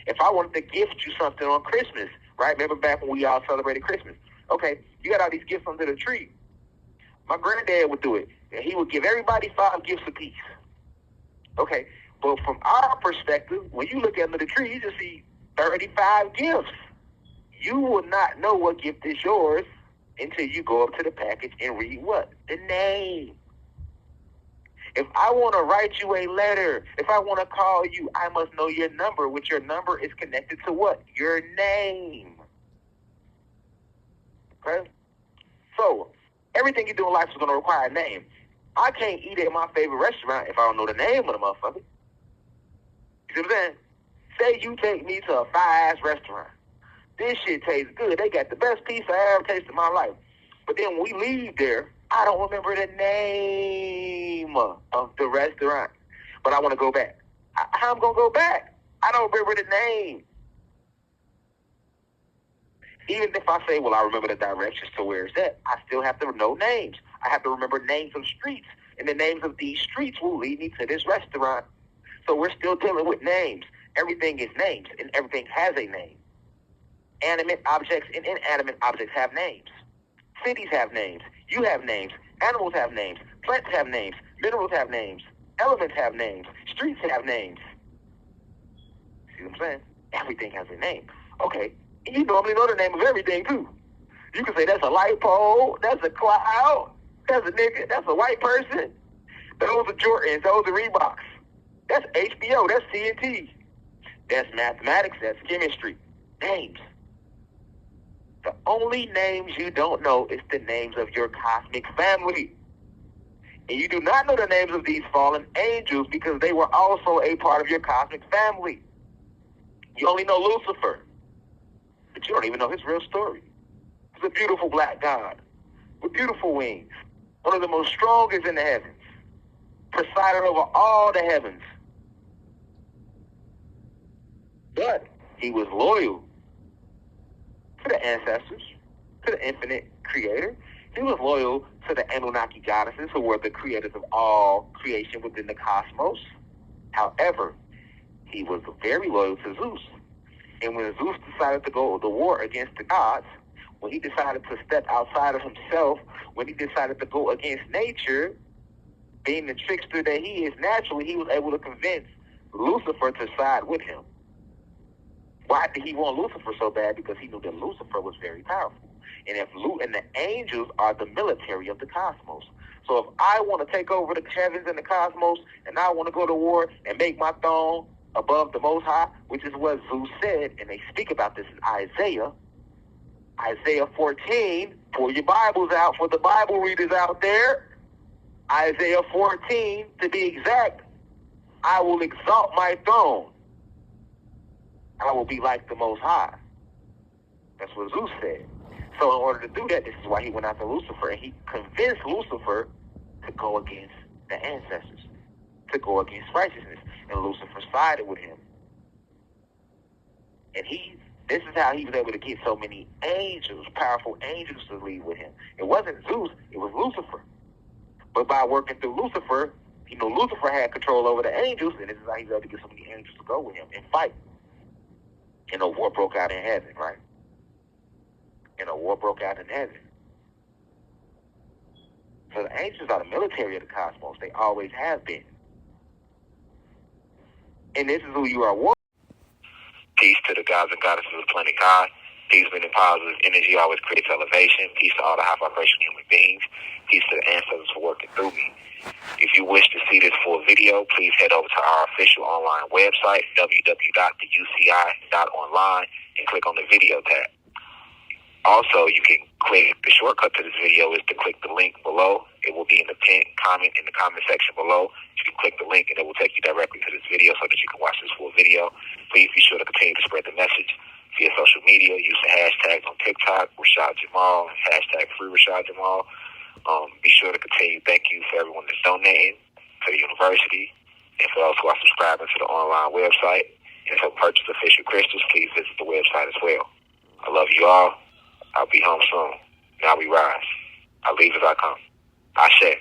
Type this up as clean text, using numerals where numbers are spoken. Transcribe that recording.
If I wanted to gift you something on Christmas, right? Remember back when we all celebrated Christmas? Okay, you got all these gifts under the tree. My granddad would do it. And he would give everybody 5 gifts apiece. Okay, but from our perspective, when you look under the tree, you just see 35 gifts. You will not know what gift is yours until you go up to the package and read what? The name. If I want to write you a letter, if I want to call you, I must know your number, which your number is connected to what? Your name. Okay? So, everything you do in life is going to require a name. I can't eat at my favorite restaurant if I don't know the name of the motherfucker. You see what I'm saying? Say you take me to a fire-ass restaurant. This shit tastes good. They got the best pizza I ever tasted in my life. But then when we leave there, I don't remember the name of the restaurant. But I want to go back. How I'm going to go back? I don't remember the name. Even if I say, well, I remember the directions to where it's at, I still have to know names. I have to remember names of streets. And the names of these streets will lead me to this restaurant. So we're still dealing with names. Everything is names, and everything has a name. Animate objects and inanimate objects have names. Cities have names. You have names. Animals have names. Plants have names. Minerals have names. Elements have names. Streets have names. See what I'm saying? Everything has a name. Okay. And you normally know the name of everything, too. You can say that's a light pole. That's a cloud. That's a nigga. That's a white person. Those are Jordans. Those are Reeboks. That's HBO. That's TNT. That's mathematics. That's chemistry. Names. The only names you don't know is the names of your cosmic family. And you do not know the names of these fallen angels because they were also a part of your cosmic family. You only know Lucifer, but you don't even know his real story. He's a beautiful black god with beautiful wings, one of the most strongest in the heavens, presided over all the heavens. But he was loyal to the ancestors, to the infinite creator. He was loyal to the Anunnaki goddesses who were the creators of all creation within the cosmos. However, he was very loyal to Zeus. And when Zeus decided to go to war against the gods, when he decided to step outside of himself, when he decided to go against nature, being the trickster that he is naturally, he was able to convince Lucifer to side with him. Why did he want Lucifer so bad? Because he knew that Lucifer was very powerful. And and the angels are the military of the cosmos. So if I want to take over the heavens and the cosmos, and I want to go to war and make my throne above the Most High, which is what Zeus said, and they speak about this in Isaiah 14, pull your Bibles out for the Bible readers out there. Isaiah 14, to be exact, I will exalt my throne. I will be like the Most High. That's what Zeus said. So in order to do that, this is why he went after Lucifer, and he convinced Lucifer to go against the ancestors, to go against righteousness. And Lucifer sided with him. And this is how he was able to get so many angels, powerful angels, to lead with him. It wasn't Zeus, it was Lucifer. But by working through Lucifer, Lucifer had control over the angels, and this is how he was able to get so many angels to go with him and fight. And a war broke out in heaven, right? And a war broke out in heaven. So the angels are the military of the cosmos. They always have been. And this is who you are. Peace to the gods and goddesses of the planet God. Peace, meaning positive energy always creates elevation. Peace to all the high vibration human beings. Peace to the ancestors for working through me. If you wish to see this full video, please head over to our official online website, www.theuci.online, and click on the video tab. Also, you can click, the shortcut to this video is to click the link below. It will be in the pinned comment in the comment section below. You can click the link and it will take you directly to this video so that you can watch this full video. Please be sure to continue to spread the message via social media using hashtags on TikTok, Rashad Jamal, hashtag free Rashad Jamal. Be sure to continue. Thank you for everyone that's donating to the university and for those who are subscribing to the online website. And to purchase official crystals, please visit the website as well. I love you all. I'll be home soon. Now we rise. I leave as I come. Ashe.